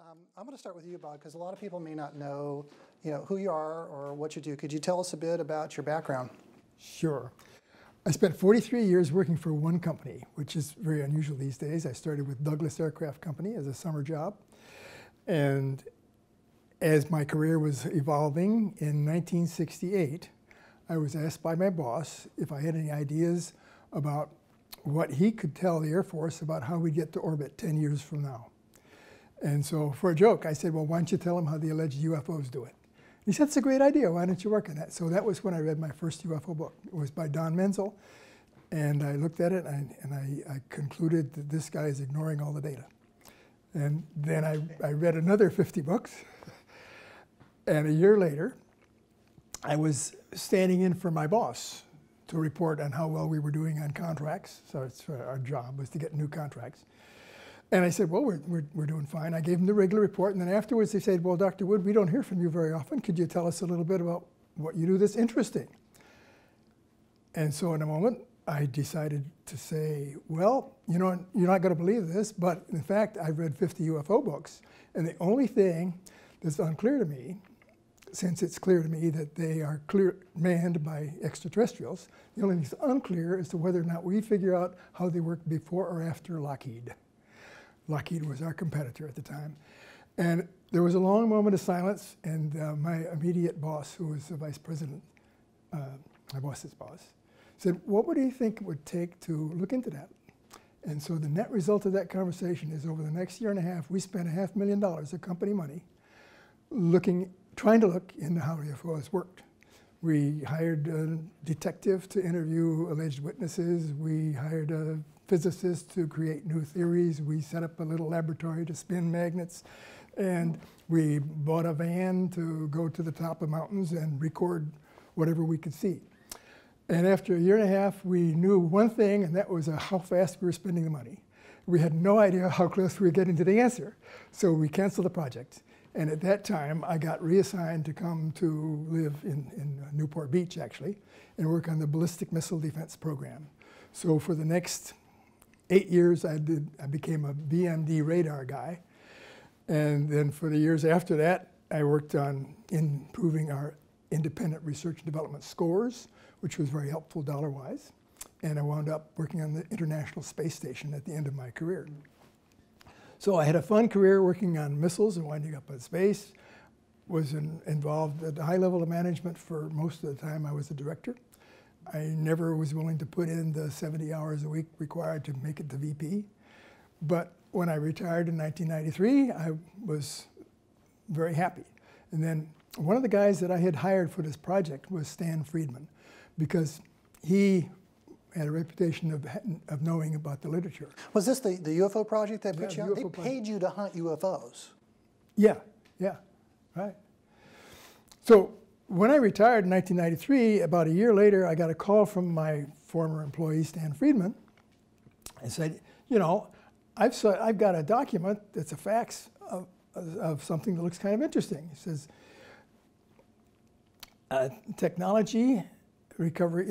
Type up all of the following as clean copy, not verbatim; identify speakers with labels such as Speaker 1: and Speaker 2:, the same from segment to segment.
Speaker 1: I'm going to start with you, Bob, because a lot of people may not know, who you are or what you do. Could you tell us a bit about your background?
Speaker 2: Sure. I spent 43 years working for one company, which is very unusual these days. I started with Douglas Aircraft Company as a summer job. And as my career was evolving in 1968, I was asked by my boss if I had any ideas about what he could tell the Air Force about how we get to orbit 10 years from now. And so for a joke, I said, well, why don't you tell them how the alleged UFOs do it? He said, that's a great idea. Why don't you work on that? So that was when I read my first UFO book. It was by Don Menzel. And I looked at it, and I concluded that this guy is ignoring all the data. And then I read another 50 books. And a year later, I was standing in for my boss to report on how well we were doing on contracts. So our job was to get new contracts. And I said, well, we're doing fine. I gave him the regular report. And then afterwards, they said, well, Dr. Wood, we don't hear from you very often. Could you tell us a little bit about what you do that's interesting? And so in a moment, I decided to say, well, you're not going to believe this, but in fact, I've read 50 UFO books. And the only thing that's unclear to me, since it's clear to me that they are manned by extraterrestrials, the only thing that's unclear is to whether or not we figure out how they work before or after Lockheed. Lockheed was our competitor at the time. And there was a long moment of silence, and my immediate boss, who was the vice president, my boss's boss, said, what would you think it would take to look into that? And so the net result of that conversation is over the next year and a half, we spent $500,000 of company money trying to look into how UFOs worked. We hired a detective to interview alleged witnesses. We hired a physicists to create new theories. We set up a little laboratory to spin magnets, and we bought a van to go to the top of mountains and record whatever we could see. And after a year and a half, we knew one thing, and that was how fast we were spending the money. We had no idea how close we were getting to the answer, so we canceled the project. And at that time, I got reassigned to come to live in Newport Beach, actually, and work on the ballistic missile defense program. So for the next 8 years, I became a BMD radar guy. And then for the years after that, I worked on improving our independent research and development scores, which was very helpful dollar-wise. And I wound up working on the International Space Station at the end of my career. So I had a fun career working on missiles and winding up in space. Was involved at a high level of management for most of the time I was a director. I never was willing to put in the 70 hours a week required to make it to VP. But when I retired in 1993, I was very happy. And then one of the guys that I had hired for this project was Stan Friedman, because he had a reputation of knowing about the literature.
Speaker 1: Was this the UFO project that put you on? They
Speaker 2: UFO
Speaker 1: paid you to hunt UFOs.
Speaker 2: Yeah, right. So when I retired in 1993, about a year later, I got a call from my former employee, Stan Friedman, and said, I've got a document that's a fax of something that looks kind of interesting. He says, technology, recovery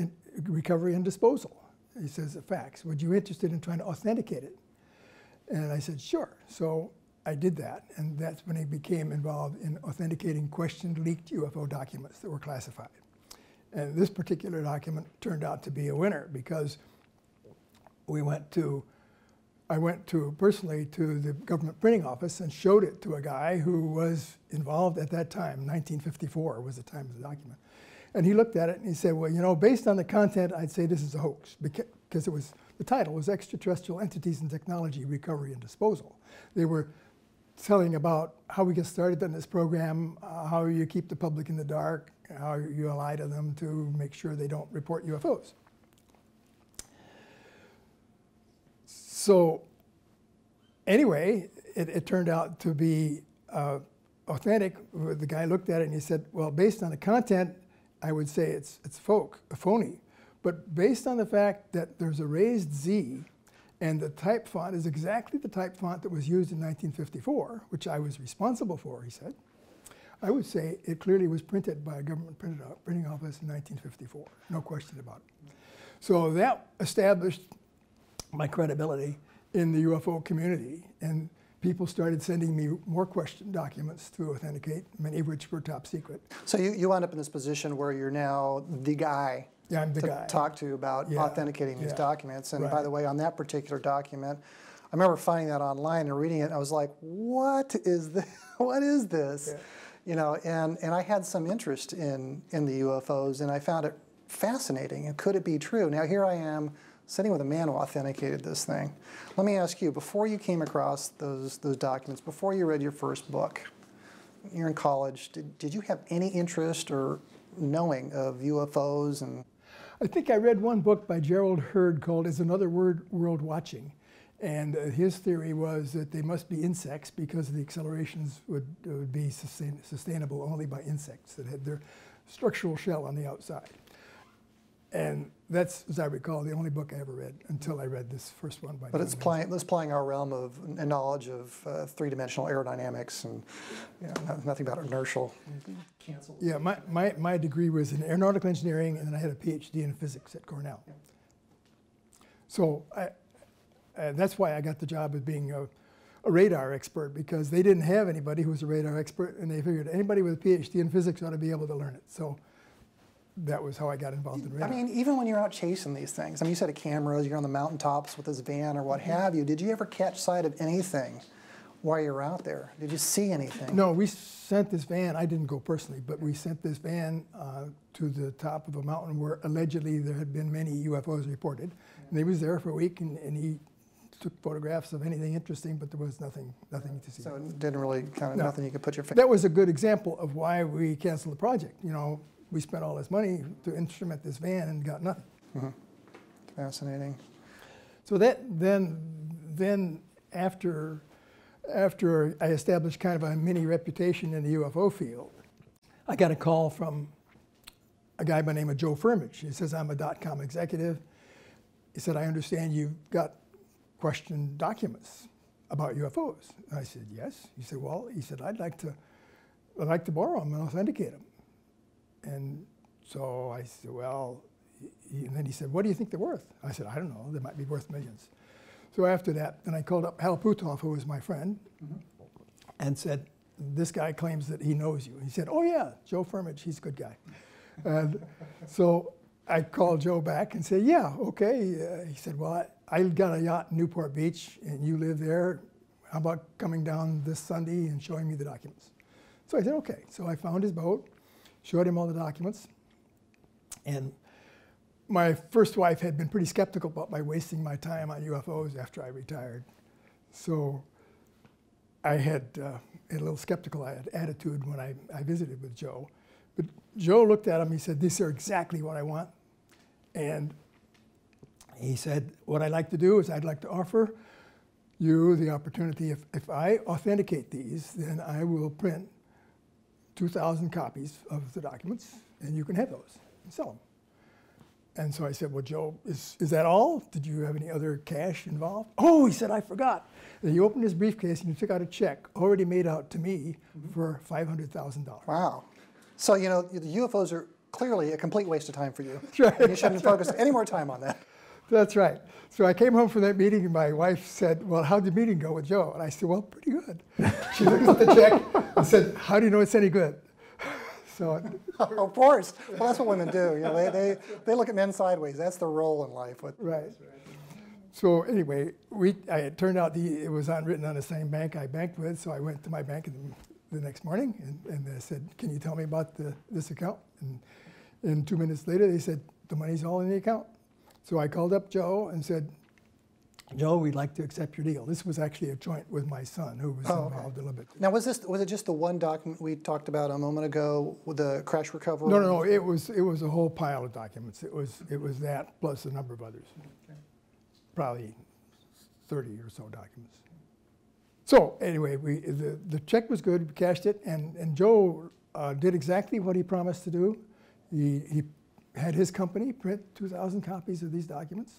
Speaker 2: and disposal. He says, a fax. Would you be interested in trying to authenticate it? And I said, sure. So I did that, and that's when he became involved in authenticating questioned leaked UFO documents that were classified. And this particular document turned out to be a winner, because I went personally to the government printing office and showed it to a guy who was involved at that time. 1954 was the time of the document. And he looked at it and he said, well, based on the content, I'd say this is a hoax, because the title was Extraterrestrial Entities and Technology, Recovery and Disposal. They were telling about how we get started on this program, how you keep the public in the dark, how you lie to them to make sure they don't report UFOs. So anyway, it turned out to be authentic. The guy looked at it and he said, well, based on the content, I would say it's phony. But based on the fact that there's a raised Z, and the type font is exactly the type font that was used in 1954, which I was responsible for, he said, I would say it clearly was printed by a government printing office in 1954. No question about it. So that established my credibility in the UFO community. And people started sending me more question documents to authenticate, many of which were top secret.
Speaker 1: So you wound up in this position where you're now the guy
Speaker 2: Yeah, I'm the
Speaker 1: to
Speaker 2: guy.
Speaker 1: talk to about authenticating these documents. And by the way, on that particular document, I remember finding that online and reading it, and I was like, what is this? What is this?
Speaker 2: Yeah.
Speaker 1: You know, and I had some interest in the UFOs, and I found it fascinating. And could it be true? Now here I am sitting with a man who authenticated this thing. Let me ask you, before you came across those documents, before you read your first book, you're in college, did you have any interest or knowing of UFOs? And
Speaker 2: I think I read one book by Gerald Hurd called Is Another World Watching? And his theory was that they must be insects because the accelerations would be sustainable only by insects that had their structural shell on the outside. And that's, as I recall, the only book I ever read until I read this first one by.
Speaker 1: But it's playing our realm of knowledge of three-dimensional aerodynamics and nothing about inertial. Cancel.
Speaker 2: Yeah, my degree was in aeronautical engineering, and then I had a PhD in physics at Cornell. Yeah. So that's why I got the job of being a radar expert, because they didn't have anybody who was a radar expert, and they figured anybody with a PhD in physics ought to be able to learn it. So that was how I got involved in radar.
Speaker 1: I mean, even when you're out chasing these things, I mean, you said a cameras, you're on the mountaintops with this van or what have you. Did you ever catch sight of anything while you were out there? Did you see anything?
Speaker 2: No, we sent this van, I didn't go personally, but we sent this van to the top of a mountain where allegedly there had been many UFOs reported. And he was there for a week, and he took photographs of anything interesting, but there was nothing to see.
Speaker 1: So it didn't really nothing you could put your finger.
Speaker 2: That was a good example of why we canceled the project. You know, we spent all this money to instrument this van and got nothing.
Speaker 1: Mm-hmm. Fascinating.
Speaker 2: So that then after I established kind of a mini reputation in the UFO field, I got a call from a guy by the name of Joe Firmage. He says, I'm a .com executive. He said, I understand you've got question documents about UFOs. And I said, yes. He said, well, I'd like to borrow them and authenticate them. And so I said, well, and then he said, what do you think they're worth? I said, I don't know, they might be worth millions. So after that, then I called up Hal Puthoff, who was my friend, and said, this guy claims that he knows you. And he said, oh yeah, Joe Firmage, he's a good guy. And so I called Joe back and said, yeah, okay. He said, well, I got a yacht in Newport Beach, and you live there. How about coming down this Sunday and showing me the documents? So I said, okay. So I found his boat, showed him all the documents. And my first wife had been pretty skeptical about my wasting my time on UFOs after I retired. So I had a little skeptical attitude when I visited with Joe. But Joe looked at him, he said, these are exactly what I want. And he said, what I'd like to do is I'd like to offer you the opportunity, if I authenticate these, then I will print 2,000 copies of the documents, and you can have those and sell them. And so I said, well, Joe, is that all? Did you have any other cash involved? Oh, he said, I forgot. And he opened his briefcase and he took out a check already made out to me for $500,000.
Speaker 1: Wow. So, you know, the UFOs are clearly a complete waste of time for you.
Speaker 2: That's right.
Speaker 1: And you shouldn't focus any more time on that.
Speaker 2: That's right. So I came home from that meeting, and my wife said, well, how'd the meeting go with Joe? And I said, well, pretty good. She looked at the check and said, how do you know it's any good? So,
Speaker 1: of course. Well, that's what women do. You know, they look at men sideways. That's their role in life.
Speaker 2: Right. So anyway, it turned out it was written on the same bank I banked with, so I went to my bank the next morning, and they said, can you tell me about this account? And 2 minutes later, they said, the money's all in the account. So I called up Joe and said, Joe, we'd like to accept your deal. This was actually a joint with my son, who was involved a little bit.
Speaker 1: Now, was it just the one document we talked about a moment ago with the crash recovery?
Speaker 2: No. It was a whole pile of documents. It was that plus a number of others, probably 30 or so documents. So anyway, the check was good. We cashed it, and Joe did exactly what he promised to do. He had his company print 2,000 copies of these documents,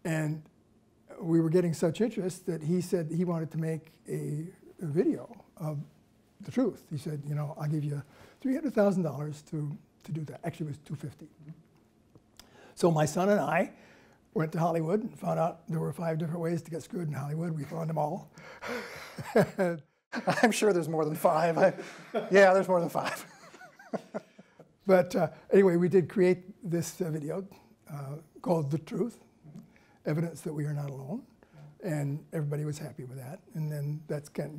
Speaker 2: and we were getting such interest that he said he wanted to make a video of the truth. He said, you know, I'll give you $300,000 to do that. Actually, it was $250,000. So my son and I went to Hollywood and found out there were 5 different ways to get screwed in Hollywood. We found them all.
Speaker 1: I'm sure there's more than 5. Yeah, there's more than 5.
Speaker 2: But anyway, we did create this video called The Truth, Evidence That We Are Not Alone. And everybody was happy with that. And then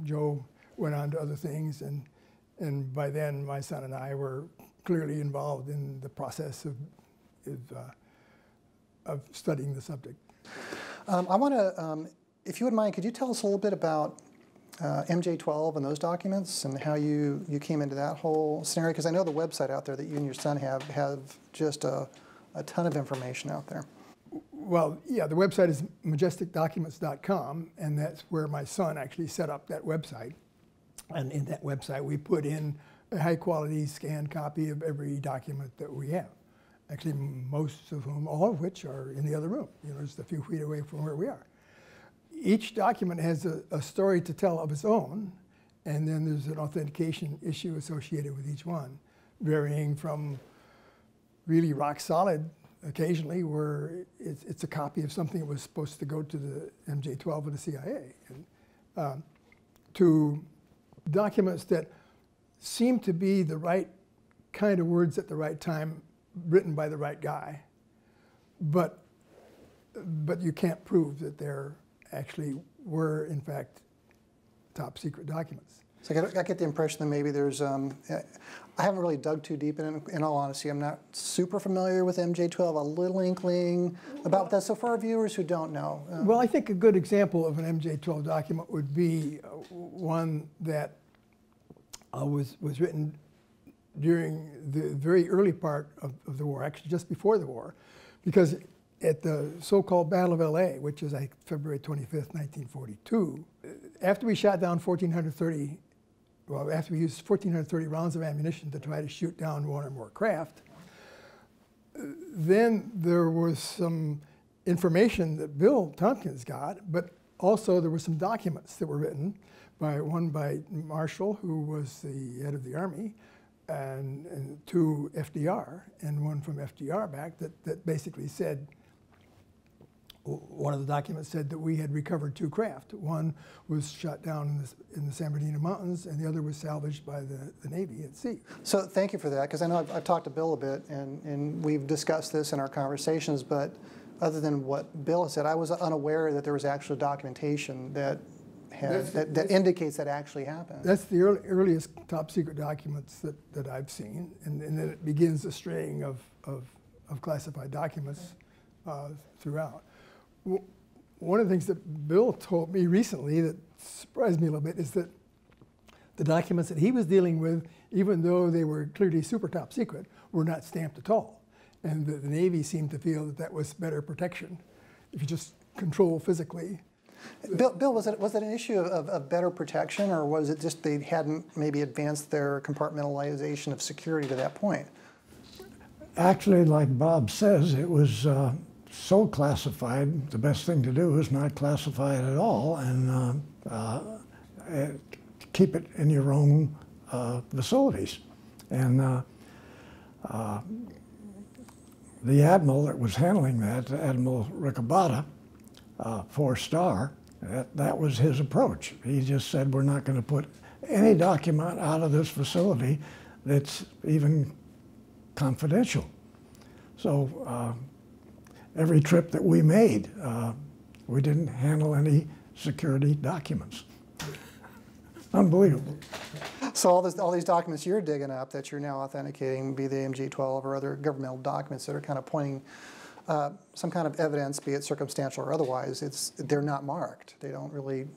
Speaker 2: Joe went on to other things. And by then, my son and I were clearly involved in the process of studying the subject.
Speaker 1: I want to, if you wouldn't mind, could you tell us a little bit about MJ12 and those documents and how you came into that whole scenario? Because I know the website out there that you and your son have just a ton of information out there.
Speaker 2: Well, yeah, the website is majesticdocuments.com, and that's where my son actually set up that website. And in that website, we put in a high-quality scanned copy of every document that we have. Actually, most of whom, all of which are in the other room, just a few feet away from where we are. Each document has a story to tell of its own, and then there's an authentication issue associated with each one, varying from really rock solid occasionally, where it's a copy of something that was supposed to go to the MJ12 of the CIA, and, to documents that seem to be the right kind of words at the right time, written by the right guy, but you can't prove that they're actually were, in fact, top secret documents.
Speaker 1: So I get the impression that maybe there's, I haven't really dug too deep in all honesty. I'm not super familiar with MJ12, a little inkling about that. So for our viewers who don't know.
Speaker 2: Well, I think a good example of an MJ12 document would be one that was written during the very early part of the war, actually just before the war, because at the so-called Battle of LA, which is like February 25th, 1942, after we shot down after we used 1,430 rounds of ammunition to try to shoot down one or more craft, then there was some information that Bill Tompkins got, but also there were some documents that were written, one by Marshall, who was the head of the Army, and to FDR, and one from FDR back that basically said, one of the documents said that we had recovered 2 craft. One was shot down in the San Bernardino Mountains, and the other was salvaged by the Navy at sea.
Speaker 1: So thank you for that, because I know I've talked to Bill a bit, and we've discussed this in our conversations, but other than what Bill said, I was unaware that there was actual documentation that indicates that actually happened.
Speaker 2: That's the earliest top secret documents that I've seen, and then it begins a string of classified documents throughout. One of the things that Bill told me recently that surprised me a little bit is that the documents that he was dealing with, even though they were clearly super top secret, were not stamped at all. And the Navy seemed to feel that that was better protection if you just control physically.
Speaker 1: Bill, was it an issue of better protection, or was it just they hadn't maybe advanced their compartmentalization of security to that point?
Speaker 3: Actually, like Bob says, it was so classified, the best thing to do is not classify it at all and keep it in your own facilities. And the admiral that was handling that, Admiral BOTTA, 4-star, that was his approach. He just said, we're not going to put any document out of this facility that's even confidential. So every trip that we made, we didn't handle any security documents. Unbelievable.
Speaker 1: So all these documents you're digging up that you're now authenticating, be the MJ12 or other governmental documents that are kind of pointing some kind of evidence, be it circumstantial or otherwise, they're not marked. They don't really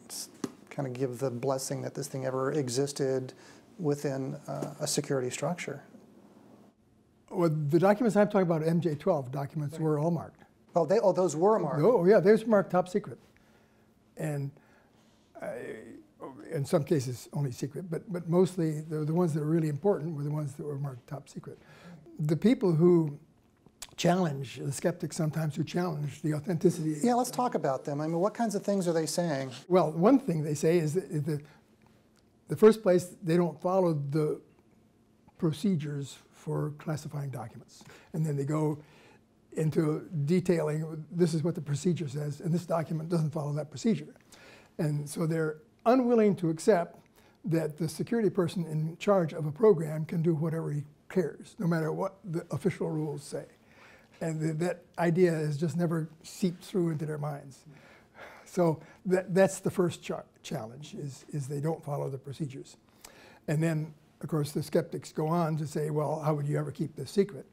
Speaker 1: kind of give the blessing that this thing ever existed within a security structure.
Speaker 2: Well, the documents I'm talking about, MJ12 documents, were all marked.
Speaker 1: Oh, those were marked.
Speaker 2: Oh, yeah, those were marked top secret, and in some cases only secret, but mostly the ones that were really important were the ones that were marked top secret. The people who challenge, the skeptics sometimes who challenge the authenticity.
Speaker 1: Yeah, let's talk about them. I mean, what kinds of things are they saying?
Speaker 2: Well, one thing they say is that the first place, they don't follow the procedures for classifying documents. And then they go into detailing, this is what the procedure says, and this document doesn't follow that procedure. And so they're unwilling to accept that the security person in charge of a program can do whatever he cares, no matter what the official rules say. And that idea has just never seeped through into their minds. So that's the first challenge, is they don't follow the procedures. And then, of course, the skeptics go on to say, well, how would you ever keep this secret?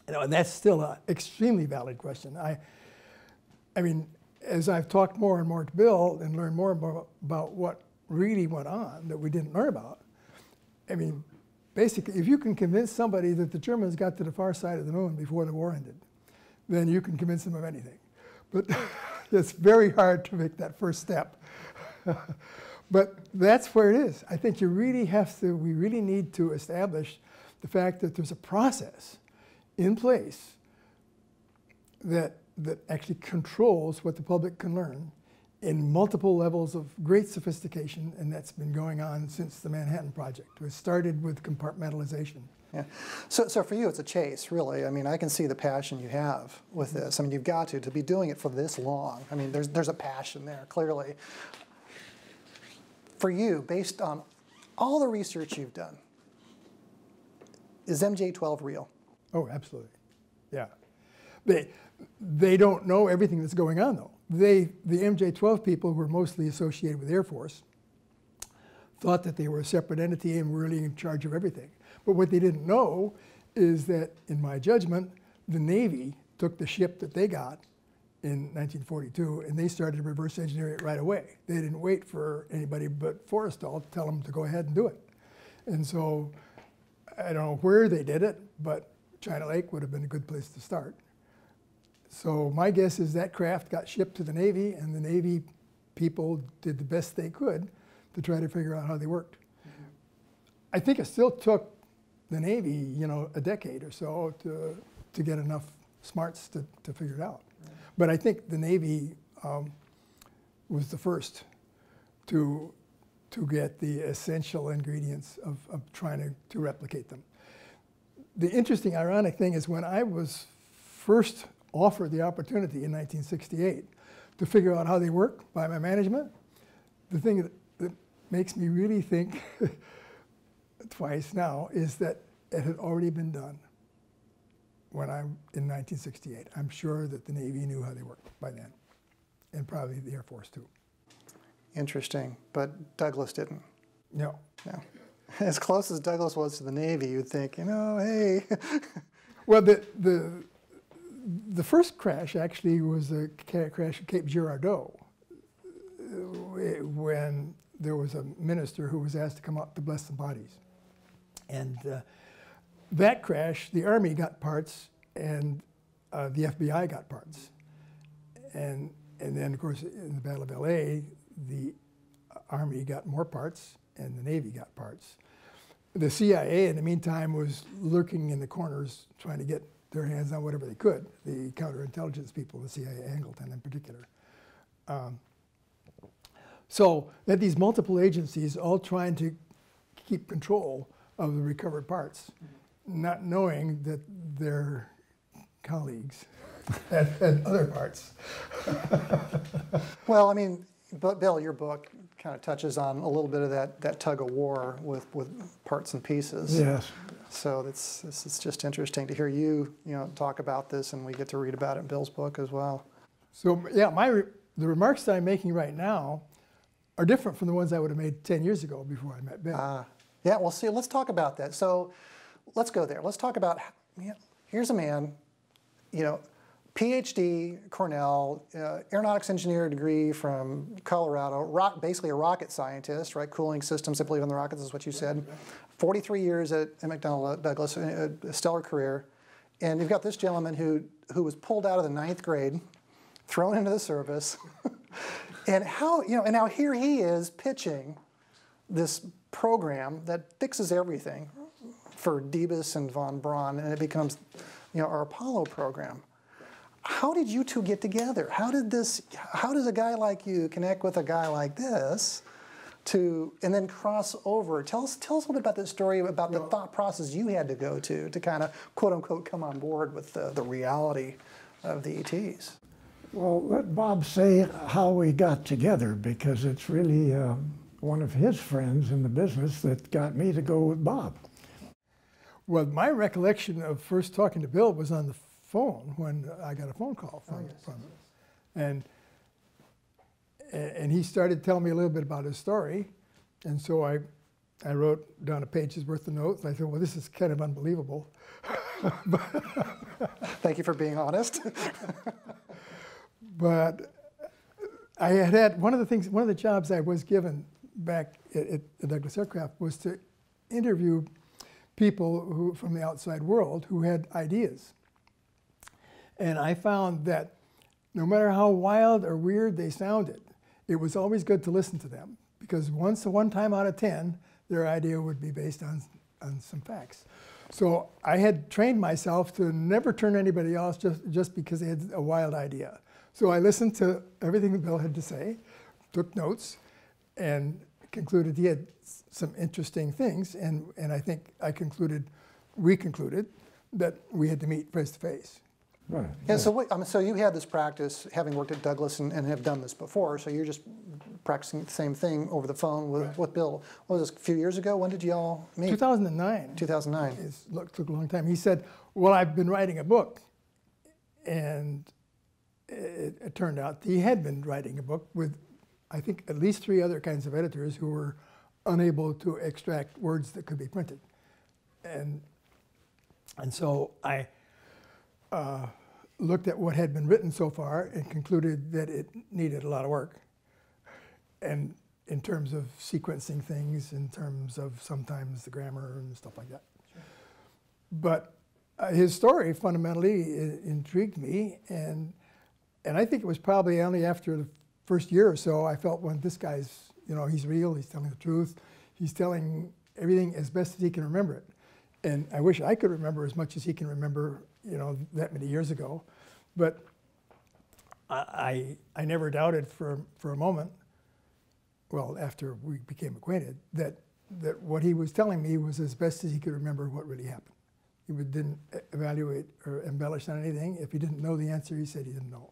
Speaker 2: You know, and that's still an extremely valid question. I mean, as I've talked more and more to Bill and learned more and more about what really went on that we didn't learn about, I mean, basically, if you can convince somebody that the Germans got to the far side of the moon before the war ended, then you can convince them of anything. But it's very hard to make that first step. But that's where it is. I think we really need to establish the fact that there's a process in place that actually controls what the public can learn in multiple levels of great sophistication, and that's been going on since the Manhattan Project. It started with compartmentalization.
Speaker 1: Yeah. So for you, it's a chase, really. I mean, I can see the passion you have with this. I mean, you've got to be doing it for this long. I mean, there's a passion there, clearly. For you, based on all the research you've done, is MJ-12 real?
Speaker 2: Oh, absolutely. Yeah. They don't know everything that's going on, though. The MJ-12 people who were mostly associated with Air Force thought that they were a separate entity and were really in charge of everything. But what they didn't know is that, in my judgment, the Navy took the ship that they got in 1942 and they started to reverse engineer it right away. They didn't wait for anybody but Forrestal to tell them to go ahead and do it. And so I don't know where they did it, but China Lake would have been a good place to start. So my guess is that craft got shipped to the Navy, and the Navy people did the best they could to try to figure out how they worked. Mm-hmm. I think it still took the Navy, you know, a decade or so to get enough smarts to figure it out. Right. But I think the Navy was the first to get the essential ingredients of trying to replicate them. The interesting, ironic thing is when I was first offered the opportunity in 1968 to figure out how they work by my management, the thing that makes me really think twice now is that it had already been done when I'm in 1968. I'm sure that the Navy knew how they worked by then, and probably the Air Force too.
Speaker 1: Interesting, but Douglas didn't.
Speaker 2: No.
Speaker 1: No. As close as Douglas was to the Navy, you'd think, you know, hey.
Speaker 2: Well, the first crash actually was a crash at Cape Girardeau when there was a minister who was asked to come up to bless the bodies. And that crash, the Army got parts and the FBI got parts. And then, of course, in the Battle of LA, the Army got more parts and the Navy got parts. The CIA, in the meantime, was lurking in the corners trying to get their hands on whatever they could, the counterintelligence people, the CIA, Angleton in particular. So that these multiple agencies all trying to keep control of the recovered parts, not knowing that their colleagues had other parts.
Speaker 1: Well, I mean, but Bill, your book kind of touches on a little bit of that tug of war with parts and pieces.
Speaker 3: Yes.
Speaker 1: So it's just interesting to hear you talk about this, and we get to read about it in Bill's book as well.
Speaker 2: So yeah, the remarks that I'm making right now are different from the ones I would have made 10 years ago before I met Bill.
Speaker 1: Yeah, well, see, let's talk about that. So let's go there. Let's talk about, here's a man, PhD, Cornell, aeronautics engineer degree from Colorado, basically a rocket scientist, right? Cooling systems, I believe, on the rockets is what you said. 43 years at McDonnell Douglas, a stellar career. And you've got this gentleman who was pulled out of the 9th grade, thrown into the service. And and now here he is pitching this program that fixes everything for Debus and von Braun, and it becomes, our Apollo program. How did you two get together? How does a guy like you connect with a guy like this and then cross over? Tell us a little bit about this story, about the thought process you had to go to kind of, quote unquote, come on board with the reality of the ETs.
Speaker 3: Well, let Bob say how we got together, because it's really one of his friends in the business that got me to go with Bob.
Speaker 2: Well, my recollection of first talking to Bill was on the phone when I got a phone call from him. And he started telling me a little bit about his story. And so I wrote down a page's worth of notes. And I thought, well, this is kind of unbelievable.
Speaker 1: Thank you for being honest.
Speaker 2: But I had one of the jobs I was given back at Douglas Aircraft was to interview people from the outside world who had ideas. And I found that no matter how wild or weird they sounded, it was always good to listen to them, because one time out of 10, their idea would be based on some facts. So I had trained myself to never turn anybody else just because they had a wild idea. So I listened to everything that Bill had to say, took notes, and concluded he had some interesting things. And I think we concluded that we had to meet face to face.
Speaker 3: Right.
Speaker 1: Yeah, so you had this practice, having worked at Douglas and have done this before, so you're just practicing the same thing over the phone with Bill. What was this, a few years ago? When did you all meet?
Speaker 2: 2009.
Speaker 1: 2009.
Speaker 2: It took a long time. He said, well, I've been writing a book. And it turned out he had been writing a book with, I think, at least 3 other kinds of editors who were unable to extract words that could be printed. And so I looked at what had been written so far and concluded that it needed a lot of work. And in terms of sequencing things, in terms of sometimes the grammar and stuff like that. Sure. But his story fundamentally intrigued me, and I think it was probably only after the first year or so I felt, well, this guy's, he's real, he's telling the truth, he's telling everything as best as he can remember it. And I wish I could remember as much as he can remember, that many years ago. But I never doubted for a moment, well, after we became acquainted, that what he was telling me was as best as he could remember what really happened. He didn't evaluate or embellish on anything. If he didn't know the answer, he said he didn't know.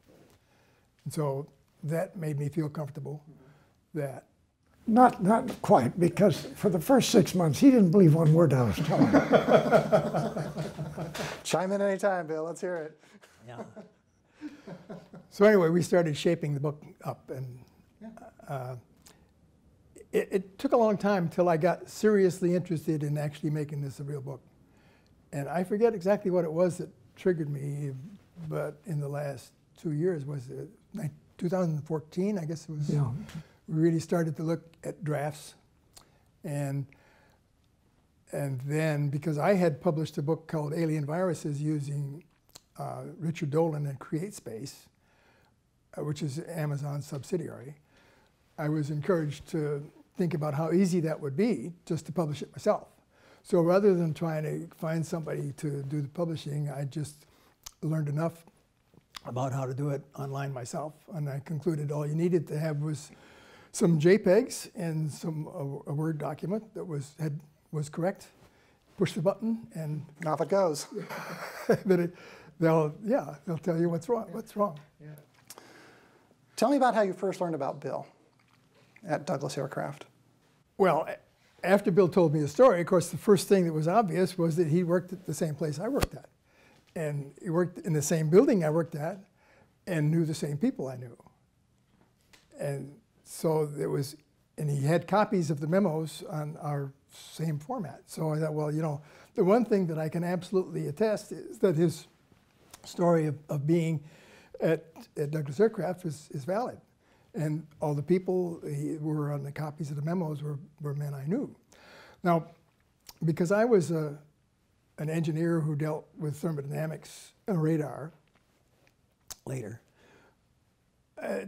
Speaker 2: And so that made me feel comfortable that...
Speaker 3: Not quite, because for the first 6 months, he didn't believe one word I was telling him.
Speaker 1: Chime in anytime, Bill. Let's hear it.
Speaker 4: Yeah.
Speaker 2: So anyway, we started shaping the book up, and it took a long time until I got seriously interested in actually making this a real book. And I forget exactly what it was that triggered me, but in the last 2 years, was it 2014, I guess it was,
Speaker 3: yeah.
Speaker 2: We really started to look at drafts. And then, because I had published a book called Alien Viruses using Richard Dolan and CreateSpace, which is Amazon's subsidiary, I was encouraged to think about how easy that would be just to publish it myself. So rather than trying to find somebody to do the publishing, I just learned enough about how to do it online myself. And I concluded all you needed to have was some JPEGs and a Word document that was correct. Push the button and
Speaker 1: off it goes.
Speaker 2: they'll tell you what's wrong. What's wrong?
Speaker 1: Yeah. Tell me about how you first learned about Bill at Douglas Aircraft.
Speaker 2: Well, after Bill told me the story, of course, the first thing that was obvious was that he worked at the same place I worked at. And he worked in the same building I worked at and knew the same people I knew. And so and he had copies of the memos on our same format. So I thought, well, the one thing that I can absolutely attest is that his story of being at Douglas Aircraft is valid. And all the people who were on the copies of the memos were men I knew. Now, because I was an engineer who dealt with thermodynamics and radar later,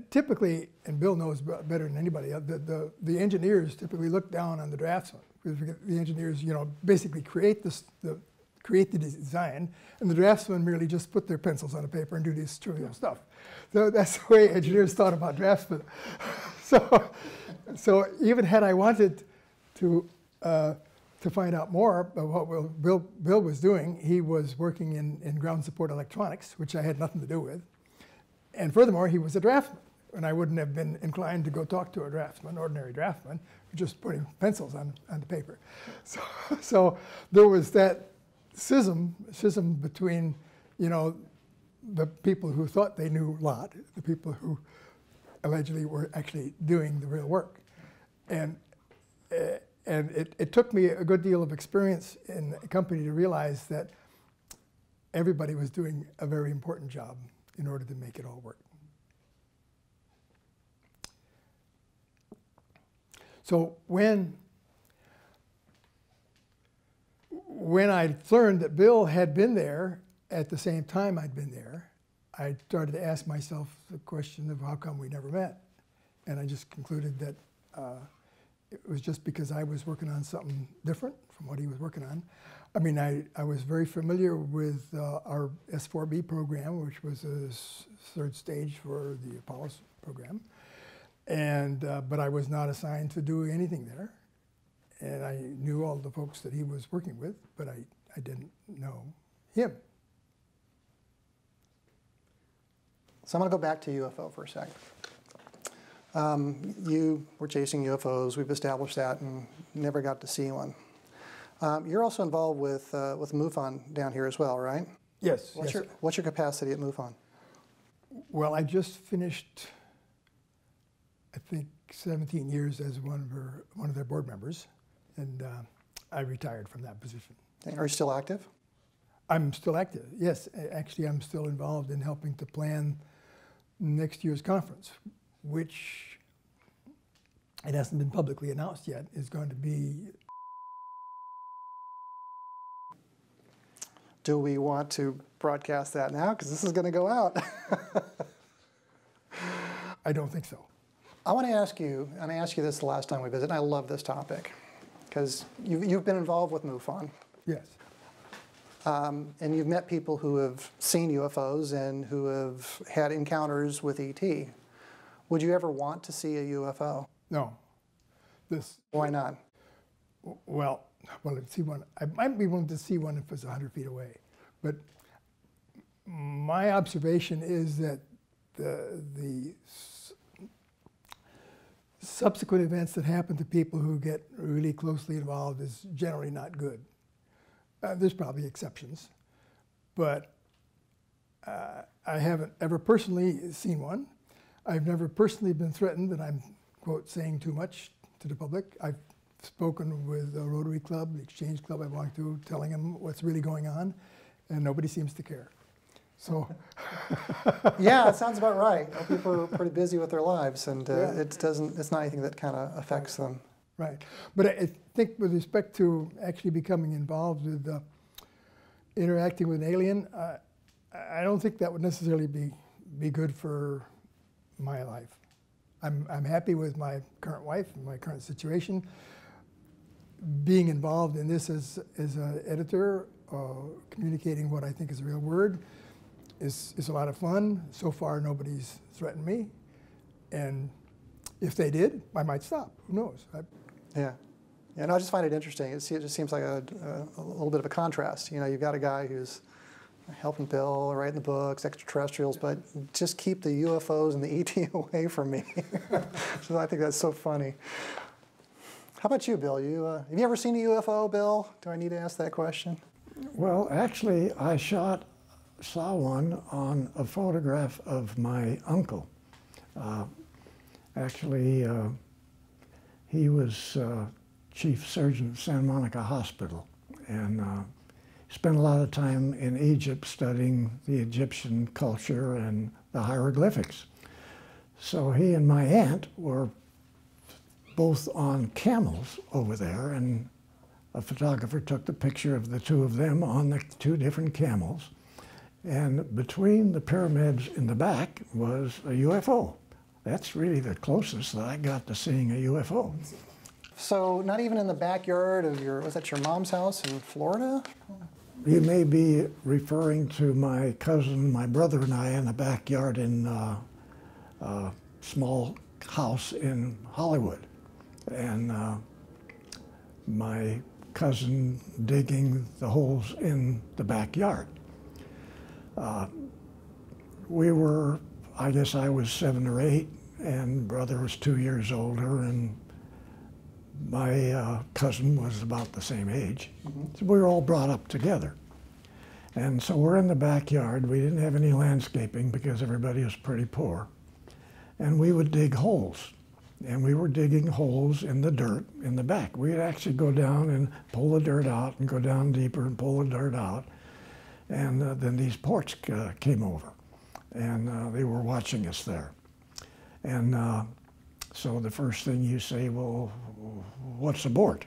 Speaker 2: typically, and Bill knows better than anybody, the engineers typically look down on the draftsmen. The engineers, basically create the design, and the draftsmen merely just put their pencils on the paper and do this trivial stuff. So that's the way engineers thought about draftsmen. So even had I wanted to find out more about what Bill was doing, he was working in ground support electronics, which I had nothing to do with. And furthermore, he was a draftsman, and I wouldn't have been inclined to go talk to a draftsman, ordinary draftsman, just putting pencils on the paper. So there was that schism between, you know, the people who thought they knew a lot, the people who allegedly were actually doing the real work. And it took me a good deal of experience in the company to realize that everybody was doing a very important job in order to make it all work. So when I learned that Bill had been there at the same time I'd been there, I started to ask myself the question of how come we never met? And I just concluded that it was just because I was working on something different from what he was working on. I mean, I was very familiar with our S4B program, which was a third stage for the Apollo program. And, but I was not assigned to do anything there. And I knew all the folks that he was working with, but I didn't know him.
Speaker 1: So I'm going to go back to UFO for a second. You were chasing UFOs. We've established that and never got to see one. You're also involved with MUFON down here as well, right?
Speaker 2: Yes.
Speaker 1: What's your capacity at MUFON?
Speaker 2: Well, I just finished, I think, 17 years as one of their board members, and I retired from that position.
Speaker 1: Are you still active?
Speaker 2: I'm still active, yes. Actually, I'm still involved in helping to plan next year's conference, which, it hasn't been publicly announced yet, is going to be...
Speaker 1: Do we want to broadcast that now? Because this is going to go out.
Speaker 2: I don't think so.
Speaker 1: I want to ask you, and I asked you this the last time we visited, and I love this topic, because you've been involved with MUFON.
Speaker 2: Yes.
Speaker 1: And you've met people who have seen UFOs and who have had encounters with ET. Would you ever want to see a UFO?
Speaker 2: No.
Speaker 1: Why not?
Speaker 2: Well, let's see one. I might be willing to see one if it's 100 feet away. But my observation is that the subsequent events that happen to people who get really closely involved is generally not good. There's probably exceptions, but I haven't ever personally seen one. I've never personally been threatened that I'm, quote, saying too much to the public. I've spoken with the Rotary Club, the Exchange Club I belong to, telling them what's really going on, and nobody seems to care. So,
Speaker 1: yeah, it sounds about right. People are pretty busy with their lives, and it's not anything that kind of affects them.
Speaker 2: Right, but I think with respect to actually becoming involved with interacting with an alien, I don't think that would necessarily be good for my life. I'm happy with my current wife and my current situation. Being involved in this as an editor, communicating what I think is a real word, is a lot of fun. So far, nobody's threatened me, and if they did, I might stop. Who knows?
Speaker 1: Yeah, and I just find it interesting. It just seems like a little bit of a contrast. You know, you've got a guy who's helping Bill, writing the books, Extraterrestrials, but just keep the UFOs and the ET away from me. So I think that's so funny. How about you, Bill? Have you ever seen a UFO, Bill? Do I need to ask that question?
Speaker 3: Well, actually, I saw one on a photograph of my uncle. Actually, he was chief surgeon at Santa Monica Hospital, and spent a lot of time in Egypt studying the Egyptian culture and the hieroglyphics. So he and my aunt were both on camels over there, and a photographer took the picture of the two of them on the two different camels. And between the pyramids in the back was a UFO. That's really the closest that I got to seeing a UFO.
Speaker 1: So not even in the backyard of was that your mom's house in Florida?
Speaker 3: You may be referring to my cousin, my brother and I in the backyard in a small house in Hollywood. And my cousin digging the holes in the backyard. We were I guess I was 7 or 8, and brother was 2 years older, and my cousin was about the same age. So we were all brought up together. And so we're in the backyard. We didn't have any landscaping because everybody was pretty poor. And we would dig holes. And we were digging holes in the dirt in the back. We'd actually go down and pull the dirt out and go down deeper and pull the dirt out. And then these ports came over. And they were watching us there. And so the first thing you say, well, what's aboard?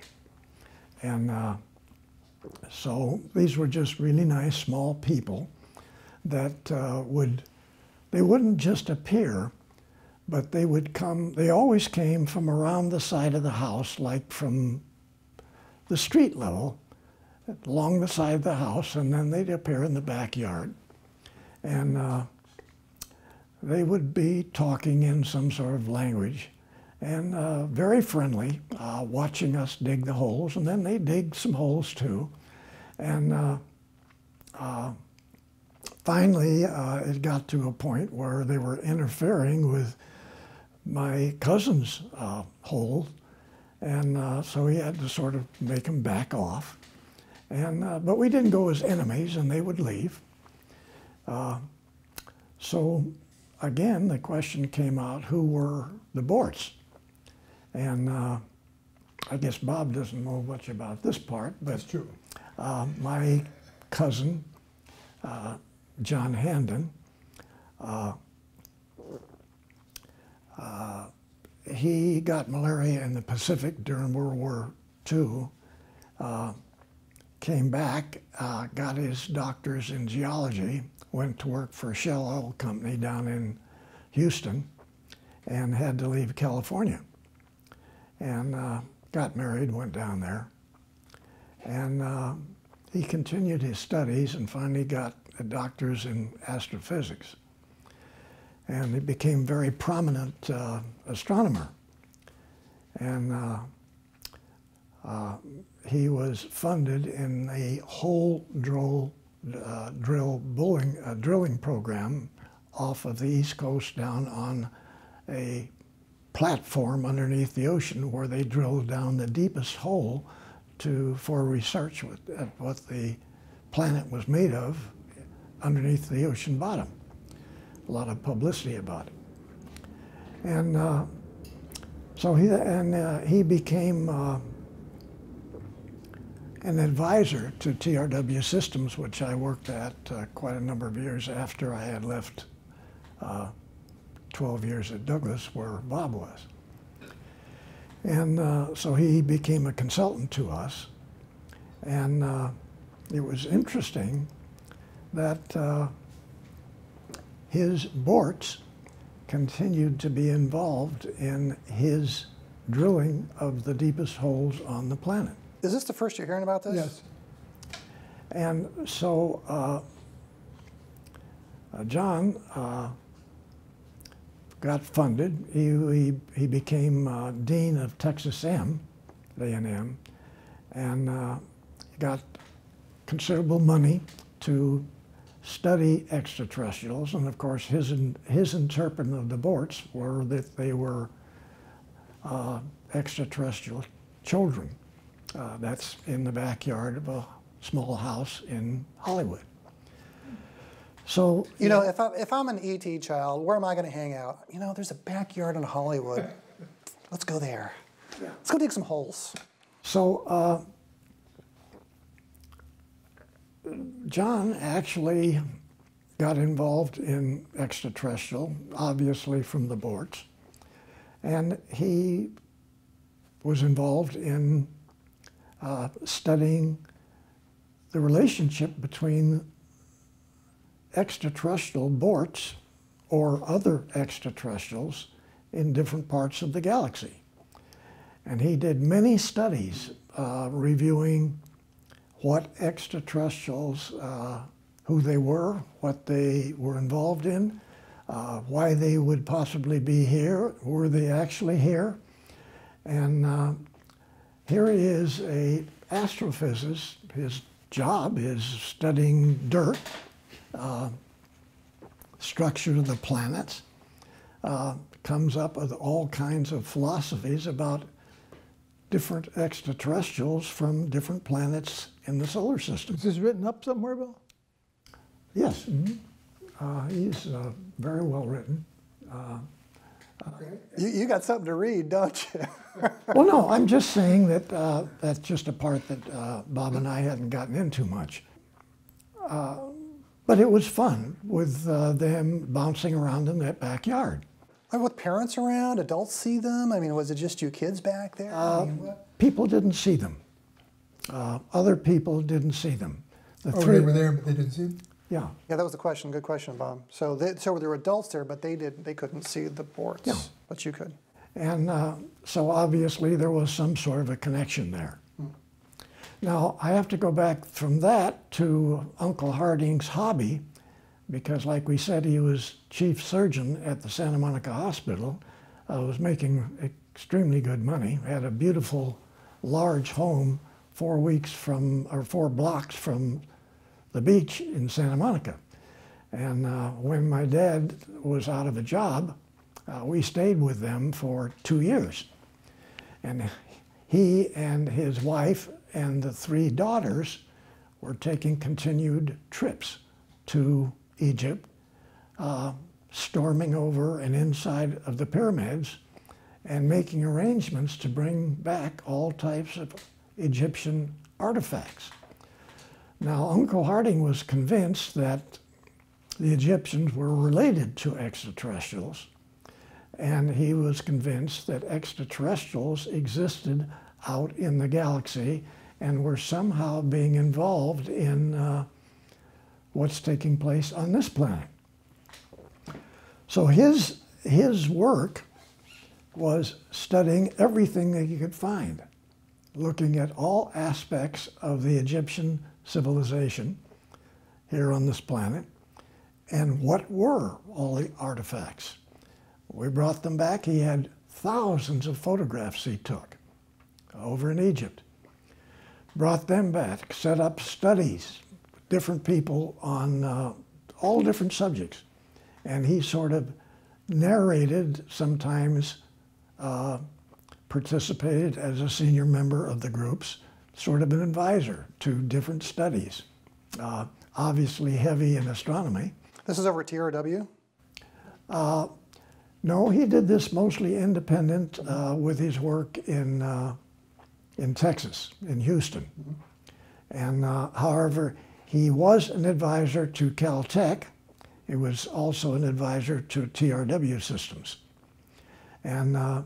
Speaker 3: And so these were just really nice, small people that they wouldn't just appear, but they would come, they always came from around the side of the house, like from the street level, along the side of the house, and then they'd appear in the backyard. And they would be talking in some sort of language, and very friendly, watching us dig the holes, and then they dig some holes too. And finally, it got to a point where they were interfering with my cousin's hole, and so he had to sort of make them back off. And but we didn't go as enemies, and they would leave. So again, the question came out, who were the Borts? And I guess Bob doesn't know much about this part, but
Speaker 2: That's true.
Speaker 3: My cousin, John Handon, he got malaria in the Pacific during World War II, came back, got his doctors in geology, went to work for a Shell Oil Company down in Houston, and had to leave California. And got married, went down there. And he continued his studies and finally got a doctor's in astrophysics. And he became a very prominent astronomer. And he was funded in a hole drilling program off of the East Coast down on a platform underneath the ocean where they drilled down the deepest hole for research at what the planet was made of underneath the ocean bottom. A lot of publicity about it. And so he became an advisor to TRW Systems, which I worked at quite a number of years after I had left 12 years at Douglas, where Bob was. And so he became a consultant to us. And it was interesting that his Borts continued to be involved in his drilling of the deepest holes on the planet.
Speaker 1: Is this the first you're hearing about this?
Speaker 2: Yes.
Speaker 3: And so John got funded. He became Dean of Texas A&M, and got considerable money to study extraterrestrials. And of course, his interpretation of the Borts were that they were extraterrestrial children. That's in the backyard of a small house in Hollywood. So
Speaker 1: you know, if I'm an ET child, where am I going to hang out? You know, there's a backyard in Hollywood. Let's go there. Yeah. Let's go dig some holes.
Speaker 3: So John actually got involved in extraterrestrial, obviously from the Borts, and he was involved in studying the relationship between extraterrestrial Borts or other extraterrestrials in different parts of the galaxy. And he did many studies reviewing what extraterrestrials, who they were, what they were involved in, why they would possibly be here, were they actually here? And here he is, an astrophysicist. His job is studying dirt, structure of the planets, comes up with all kinds of philosophies about different extraterrestrials from different planets in the solar system.
Speaker 2: Is this written up somewhere, Bill?
Speaker 3: Yes. He's very well written.
Speaker 1: You got something to read, don't you?
Speaker 3: Well, no, I'm just saying that that's just a part that Bob and I hadn't gotten into much. But it was fun with them bouncing around in that backyard.
Speaker 1: With parents around, adults see them? I mean, was it just you kids back there?
Speaker 3: People didn't see them. Other people didn't see them.
Speaker 2: They were there, but they didn't see them?
Speaker 3: Yeah.
Speaker 1: Yeah, that was the question. Good question, Bob. So there were adults there, but they couldn't see the boards.
Speaker 3: Yeah.
Speaker 1: But you could.
Speaker 3: And so obviously there was some sort of a connection there. Now, I have to go back from that to Uncle Harding's hobby, because like we said, he was chief surgeon at the Santa Monica Hospital, was making extremely good money, had a beautiful, large home 4 blocks from the beach in Santa Monica. And when my dad was out of a job, we stayed with them for 2 years. And he and his wife and the 3 daughters were taking continued trips to Egypt, storming over and inside of the pyramids and making arrangements to bring back all types of Egyptian artifacts. Now, Uncle Harding was convinced that the Egyptians were related to extraterrestrials, and he was convinced that extraterrestrials existed out in the galaxy and were somehow being involved in what's taking place on this planet. So his work was studying everything that he could find, looking at all aspects of the Egyptian civilization here on this planet, and what were all the artifacts. We brought them back. He had thousands of photographs he took over in Egypt. Brought them back, set up studies, different people on all different subjects. And he sort of narrated, sometimes participated as a senior member of the groups, sort of an advisor to different studies, obviously heavy in astronomy.
Speaker 1: This is over at TRW?
Speaker 3: No, he did this mostly independent with his work in Texas, in Houston. And however, he was an advisor to Caltech. He was also an advisor to TRW systems, and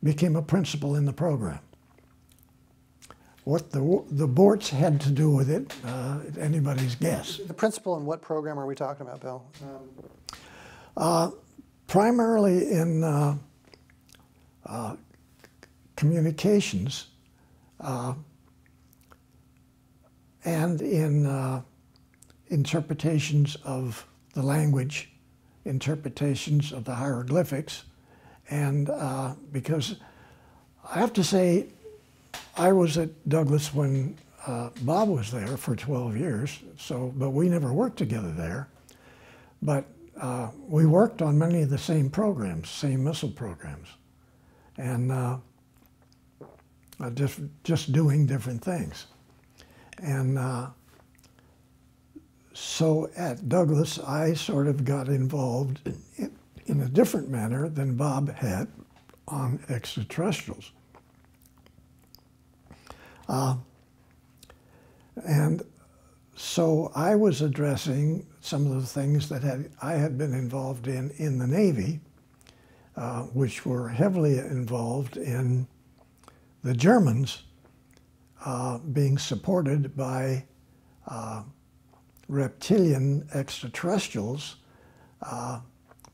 Speaker 3: became a principal in the program. What the Borts had to do with it, anybody's guess.
Speaker 1: The principal in what program are we talking about, Bill?
Speaker 3: Primarily in communications and in interpretations of the language, interpretations of the hieroglyphics, and because I have to say, I was at Douglas when Bob was there for 12 years, but we never worked together there. But we worked on many of the same programs, same missile programs, and just doing different things. And so at Douglas, I sort of got involved in a different manner than Bob had on extraterrestrials. And so I was addressing some of the things that I had been involved in the Navy, which were heavily involved in the Germans being supported by reptilian extraterrestrials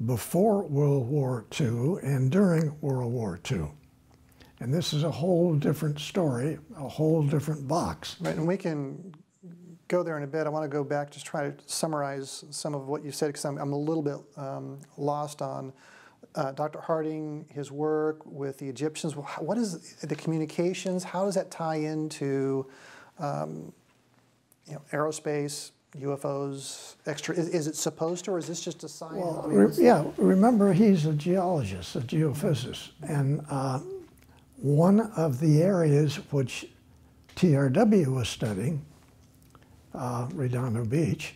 Speaker 3: before World War II and during World War II. And this is a whole different story, a whole different box.
Speaker 1: Right, and we can go there in a bit. I want to go back, just try to summarize some of what you said, because I'm a little bit lost on Dr. Harding, his work with the Egyptians. What is the communications? How does that tie into aerospace, UFOs, is it supposed to, or is this just a sign?
Speaker 3: Well, yeah, remember he's a geologist, a geophysicist, and one of the areas which TRW was studying, Redondo Beach,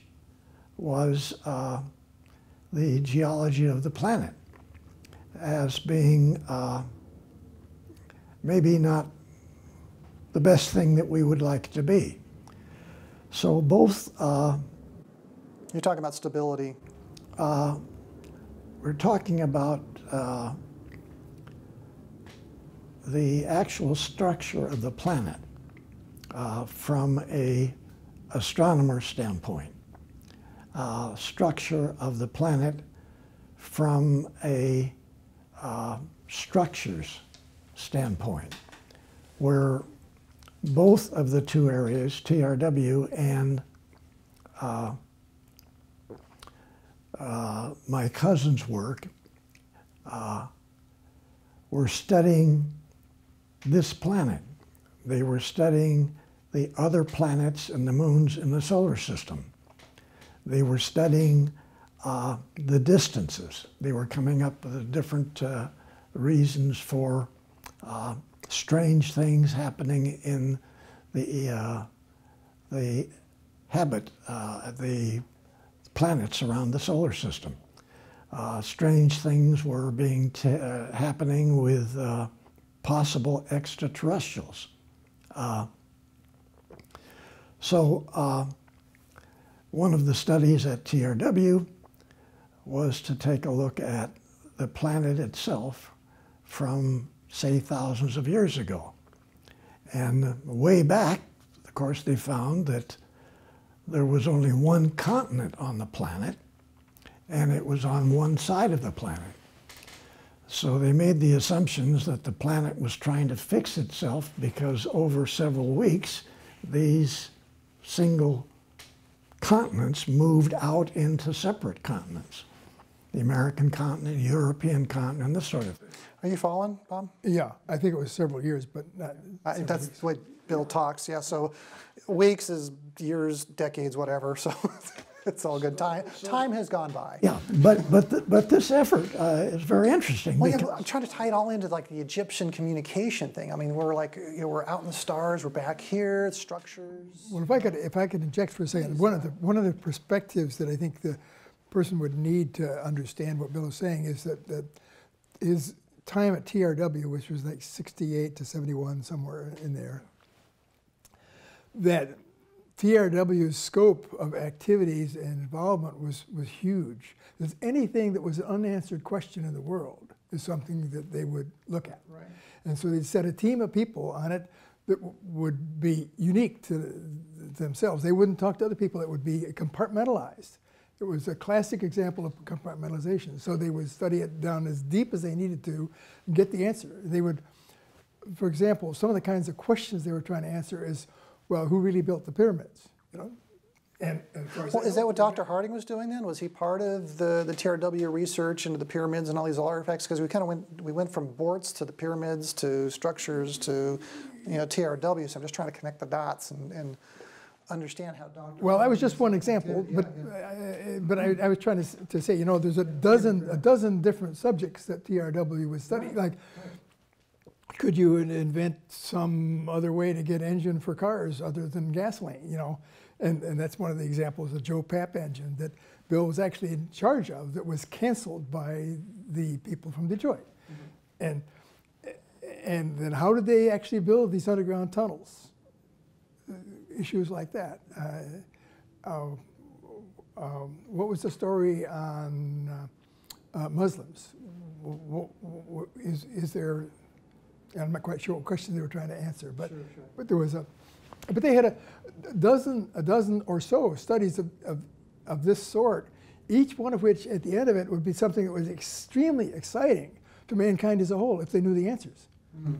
Speaker 3: was the geology of the planet as being maybe not the best thing that we would like to be. So both...
Speaker 1: You're talking about stability.
Speaker 3: We're talking about the actual structure of the planet from an astronomer standpoint, structure of the planet from a structures standpoint, where both of the two areas, TRW and my cousin's work, were studying this planet. They were studying the other planets and the moons in the solar system. They were studying the distances. They were coming up with different reasons for strange things happening in the the planets around the solar system. Strange things were happening with possible extraterrestrials. So one of the studies at TRW was to take a look at the planet itself from, say, thousands of years ago. And way back, of course, they found that there was only one continent on the planet, and it was on one side of the planet. So they made the assumptions that the planet was trying to fix itself because over several weeks, these single continents moved out into separate continents. The American continent, European continent, this sort of thing.
Speaker 1: Are you following, Bob?
Speaker 2: Yeah, I think it was several years, but not
Speaker 1: that's the way Bill talks, yeah. So weeks is years, decades, whatever, so it's all good. Time has gone by.
Speaker 3: Yeah, but this effort is very interesting.
Speaker 1: Well, yeah, I'm trying to tie it all into like the Egyptian communication thing. I mean, we're like, you know, we're out in the stars, we're back here, it's structures.
Speaker 2: Well, if I could inject for a second, one of the perspectives that I think the person would need to understand what Bill is saying is that his time at TRW, which was like 68 to 71, somewhere in there, that TRW's scope of activities and involvement was huge. There's anything that was an unanswered question in the world is something that they would look at. Right. And so they'd set a team of people on it that would be unique to themselves. They wouldn't talk to other people. It would be compartmentalized. It was a classic example of compartmentalization. So they would study it down as deep as they needed to and get the answer. They would, for example, some of the kinds of questions they were trying to answer is, well, who really built the pyramids? You know, and
Speaker 1: well, is that what Dr. Harding was doing then? Was he part of the TRW research into the pyramids and all these artifacts? Because we kind of went from borts to the pyramids to structures to, you know, TRW. So I'm just trying to connect the dots and understand how Dr.
Speaker 2: Well, that was just one example, but I was trying to say, you know, there's a dozen different subjects that TRW was studying. Like, could you invent some other way to get engine for cars other than gasoline? You know, and that's one of the examples, the Joe Papp engine that Bill was actually in charge of, that was canceled by the people from Detroit. Mm-hmm. And then how did they actually build these underground tunnels? Issues like that. What was the story on Muslims? Is there? I'm not quite sure what question they were trying to answer, but sure. But there was but they had a dozen or so studies of this sort, each one of which at the end of it would be something that was extremely exciting to mankind as a whole if they knew the answers. Mm-hmm.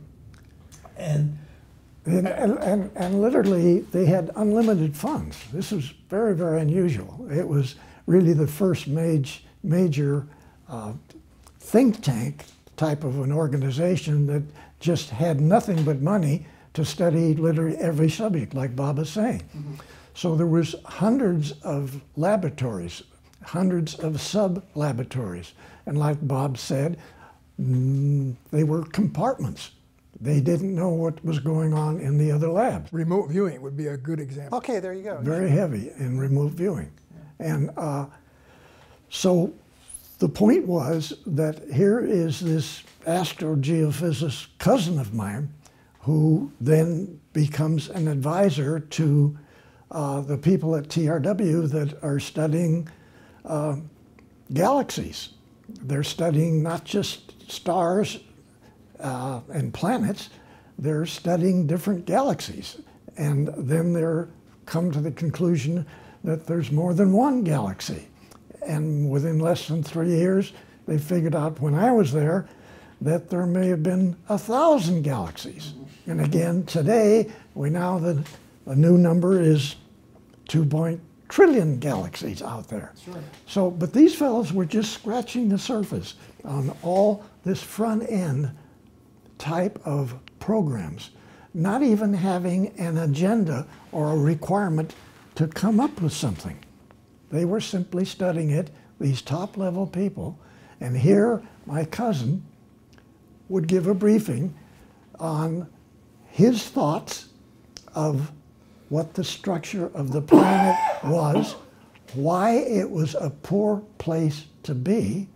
Speaker 2: And literally, they had unlimited funds. This was very, very unusual. It was really the first major think tank type of an organization that just had nothing but money to study literally every subject, like Bob is saying. Mm-hmm.
Speaker 3: So there was hundreds of laboratories, hundreds of sub-laboratories. And like Bob said, they were compartments. They didn't know what was going on in the other labs.
Speaker 2: Remote viewing would be a good example.
Speaker 1: Okay, there you go.
Speaker 3: Very heavy in remote viewing. And so the point was that here is this astrogeophysicist cousin of mine who then becomes an advisor to the people at TRW that are studying galaxies. They're studying not just stars and planets, they're studying different galaxies. And then they're come to the conclusion that there's more than one galaxy. And within less than 3 years, they figured out when I was there that there may have been 1,000 galaxies. And again, today, we know that the new number is 2 trillion galaxies out there.
Speaker 1: Sure.
Speaker 3: So, but these fellows were just scratching the surface on all this front end type of programs, not even having an agenda or a requirement to come up with something. They were simply studying it, these top level people, and here my cousin would give a briefing on his thoughts of what the structure of the planet was, why it was a poor place to be,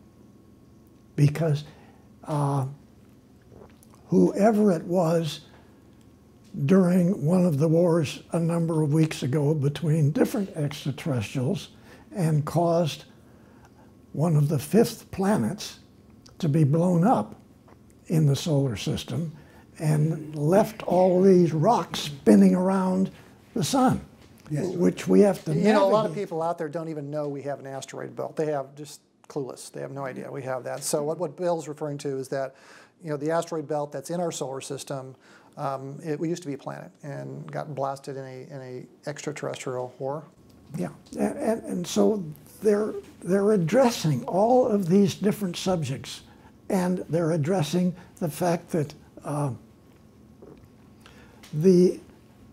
Speaker 3: because whoever it was during one of the wars a number of weeks ago between different extraterrestrials and caused one of the 5th planets to be blown up in the solar system and left all these rocks spinning around the sun, yes, which we have to navigate.
Speaker 1: You know, a lot of people out there don't even know we have an asteroid belt. They have just clueless. They have no idea we have that. So what Bill's referring to is that, you know, the asteroid belt that's in our solar system, we used to be a planet and got blasted in a extraterrestrial war.
Speaker 3: Yeah, and so they're addressing all of these different subjects, and they're addressing the fact that the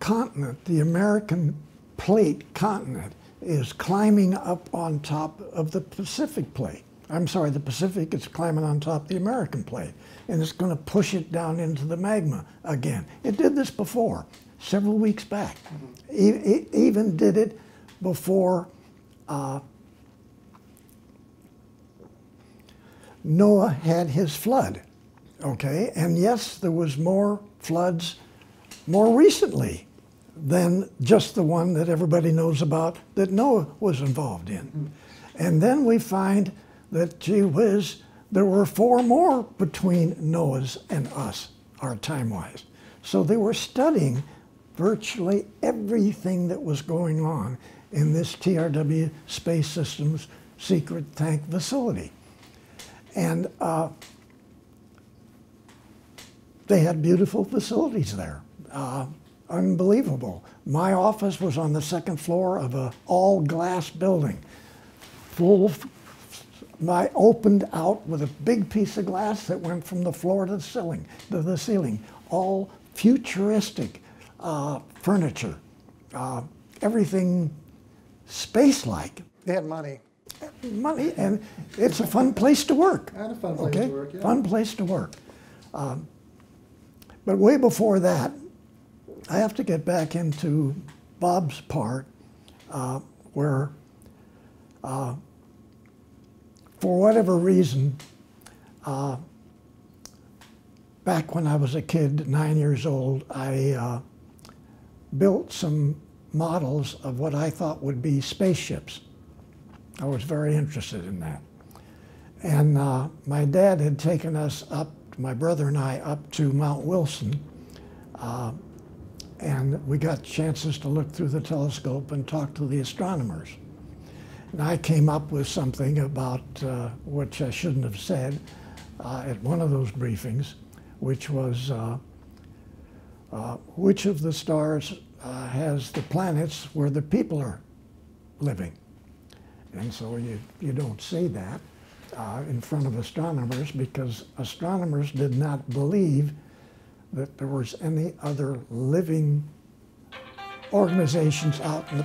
Speaker 3: continent, the American plate continent, is climbing up on top of the Pacific plate. I'm sorry, the Pacific is climbing on top of the American plate, and it's going to push it down into the magma again. It did this before, several weeks back. It even did it before Noah had his flood, okay? And yes, there was more floods more recently than just the one that everybody knows about that Noah was involved in. And then we find that, gee whiz, there were 4 more between Noah's and us, our time-wise. So they were studying virtually everything that was going on in this TRW Space Systems secret tank facility. And they had beautiful facilities there. Unbelievable. My office was on the 2nd floor of an all-glass building, opened out with a big piece of glass that went from the floor to the ceiling, all futuristic furniture, everything space-like.
Speaker 1: They had money.
Speaker 3: Money, and it's a fun place to work.
Speaker 1: And a fun place to work, yeah.
Speaker 3: Fun place to work. But way before that, I have to get back into Bob's part, where, for whatever reason, back when I was a kid, 9 years old, I built some models of what I thought would be spaceships. I was very interested in that. And my dad had taken us up, my brother and I, up to Mount Wilson, and we got chances to look through the telescope and talk to the astronomers. And I came up with something about, which I shouldn't have said, at one of those briefings, which was, which of the stars has the planets where the people are living? And so you don't say that in front of astronomers, because astronomers did not believe that there was any other living organizations out in the